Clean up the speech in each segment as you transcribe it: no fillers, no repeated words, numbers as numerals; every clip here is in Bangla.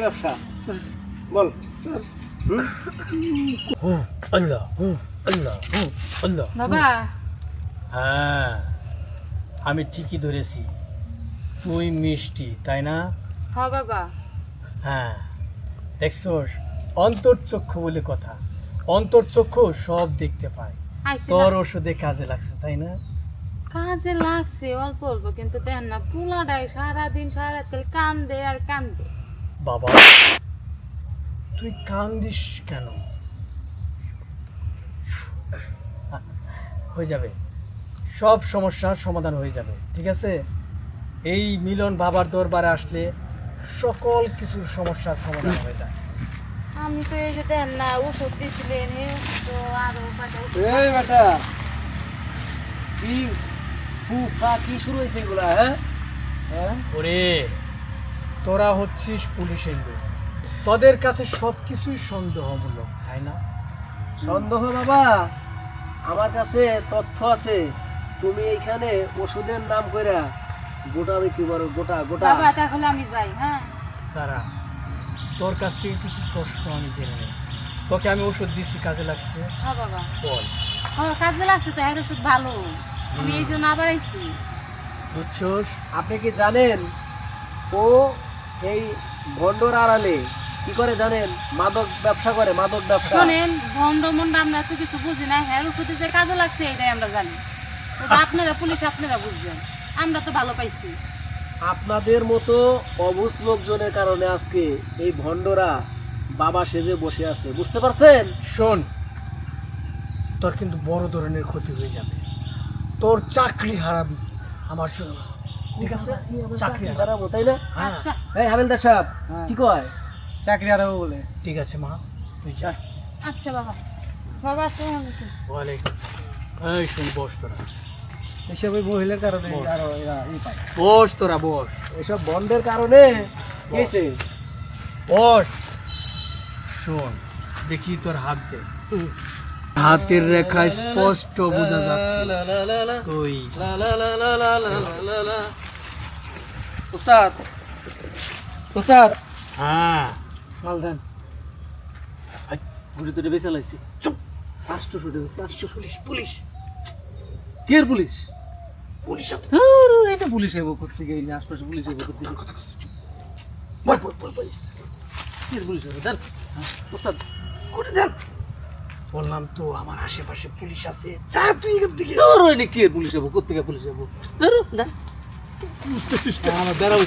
ব্যবসা বল স্যার আল্লাহ আল্লাহ আল্লাহ বাবা হ্যাঁ আমি ঠিকই ধরেছি তুই মিষ্টি তাই না হ্যাঁ বাবা হ্যাঁ দেখছোস অন্তর্চক্ষু বলে কথা অন্তর্চক্ষু সব দেখতে পায় তোর ওষুধে কাজে লাগছে তাই না কাজে লাগছে অল্প অল্প কিন্তু দেন না পুলাটাই সারাদিন সারা রাত কান্দে আর কান্দে বাবা তুই কান্দিস কেন হয়ে যাবে সব সমস্যার সমাধান হয়ে যাবে ঠিক আছে এই মিলন বাবার দরবারে আসলে সকল কিছুর সমস্যার সমাধান হয়ে যায় আমি তো এই যে দেন না ওষুধ দিছিলেন তো আরো এই বেটা কি ফুফা কি শুরু হয়েছে এগুলা হ্যাঁ ওরে তোরা হচ্ছিস পুলিশের লোক তোদের কাছে সব কিছুই সন্দেহমূলক তাই না সন্দেহ বাবা আমার কাছে তথ্য আছে তুমি এইখানে ওষুধের নাম কইরা গোটা বিক্রি করো গোটা গোটা বাবা তাহলে আমি যাই হ্যাঁ তারা তোর কাছ থেকে কিছু প্রশ্ন আমি জেনে নেই তোকে আমি ওষুধ দিচ্ছি কাজে লাগছে হ্যাঁ বাবা বল হ্যাঁ কাজে লাগছে তো এর ওষুধ ভালো আমি এই জন্য আবার আইছি বুঝছোস আপনি কি জানেন ও এই ভন্ডর আড়ালে কি করে জানেন মাদক ব্যবসা করে মাদক ব্যবসা শোনেন ভন্ড মন্ড আমরা তো কিছু বুঝি না হ্যাঁ ওষুধে যে কাজে লাগছে এটাই আমরা জানি ওটা আপনারা পুলিশ আপনারা বুঝবেন আমরা তো ভালো পাইছি আপনাদের মতো অবুঝ লোকজনের কারণে আজকে এই ভন্ডরা বাবা সেজে বসে আছে বুঝতে পারছেন শোন তোর কিন্তু বড় ধরনের ক্ষতি হয়ে যাবে তোর চাকরি হারাবি আমার জন্য ঠিক আছে চাকরি হারাবি হারাবো তাই না হ্যাঁ আচ্ছা এই হাবিলদার সাহেব কি কয় চাকরি হারাবো বলে ঠিক আছে মা তুই যা আচ্ছা বাবা বাবা আসসালামু আলাইকুম ওয়ালাইকুম এই শোন বস তোরা এসব ওই মহিলার কারণে বল। আরো এরা ই পায় বস তোরা বস এসব বন্ডের কারণে কি হয়েছে বস শোন দেখি তোর হাত দে হাতের রেখা স্পষ্ট বোঝা যাচ্ছে তুই উস্তাদ উস্তাদ হ্যাঁ মাল দেন ঘুরে তুলে বেঁচে লাইছি চুপ 800 বেঁচে 800 পুলিশ পুলিশ কের পুলিশ পুলিশ আছে এটা পুলিশ এবো করতে গেই না আশপাশে পুলিশ এবো করতে গেই বল বল বল বল কের পুলিশ এবো জান উস্তাদ কোটে যান বললাম তো আমার আশেপাশে পুলিশ আছে যা তুই এখান থেকে তোর ওই কের পুলিশ এবো করতে গেই পুলিশ এবো ধরো না বুঝতেছিস না? আমার দাঁড়াও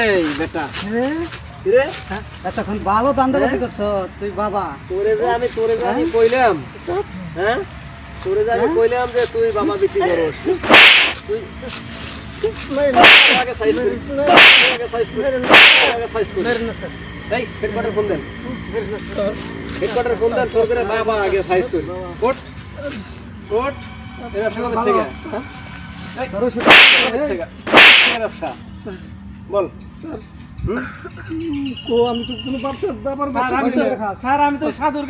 এই বেটা রে এতক্ষণ ভালো দান্দাবাজি করছো তুই বাবা তোরে যে আমি কইলাম হ্যাঁ তোরে যে আমি কইলাম যে তুই বাবা বিক্রি করস তুই আগে সাইজ করি আগে সাইজ করি আগে সাইজ করি না স্যার এই হেডকোয়ার্টার ফোন দেন হেডকোয়ার্টার ফোন দেন ফোন করে বাবা আগে সাইজ করি কোট কোট এর ব্যবসা কবে থেকে এই কবে থেকে ব্যবসা বল স্যার কো আমি তো কোনো ব্যাপার স্যার, আমি তো সাধুর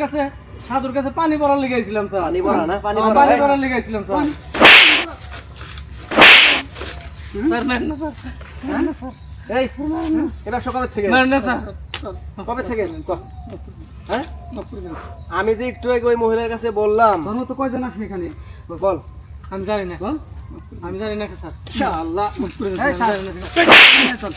কাছে পানি ভরার লেগে আইছিলাম স্যার পানি ভরা না পানি পানি ভরা ভরার লেগে আইছিলাম স্যার স্যার মেন না স্যার মেন না স্যার এই এর ব্যবসা কবে থেকে মেন না স্যার কবে থেকে হ্যাঁ নকরি দেন স্যার আমি যে একটু আগে ওই মহিলার কাছে বললাম ধর্ম তো কয়জন আছে এখানে বল আমি জানি না আমি জানি না স্যার ইনশাআল্লাহ নকরি দেন স্যার আমি জানি না স্যার